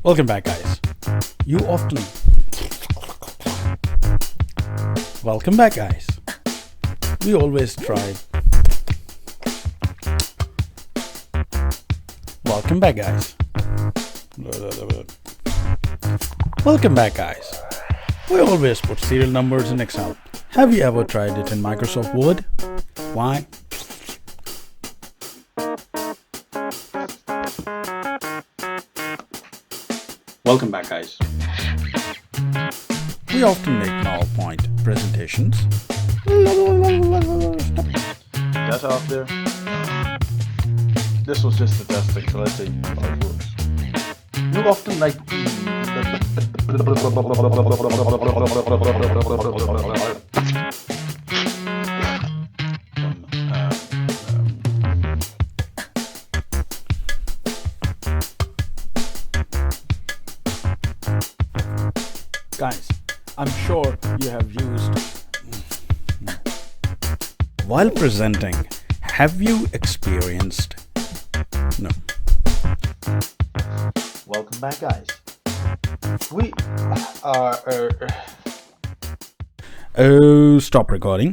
Welcome back, guys. You often. Welcome back, guys. We always try. Welcome back, guys. Welcome back, guys. We always put serial numbers in Excel. Have you ever tried it in Microsoft Word? Why? Welcome back, guys. We often make PowerPoint presentations. That out there. This was just a testing, so let's see how it works. You often like. Guys, I'm sure you have used. While presenting, have you experienced? No. Welcome back, guys. We are. Oh, stop recording.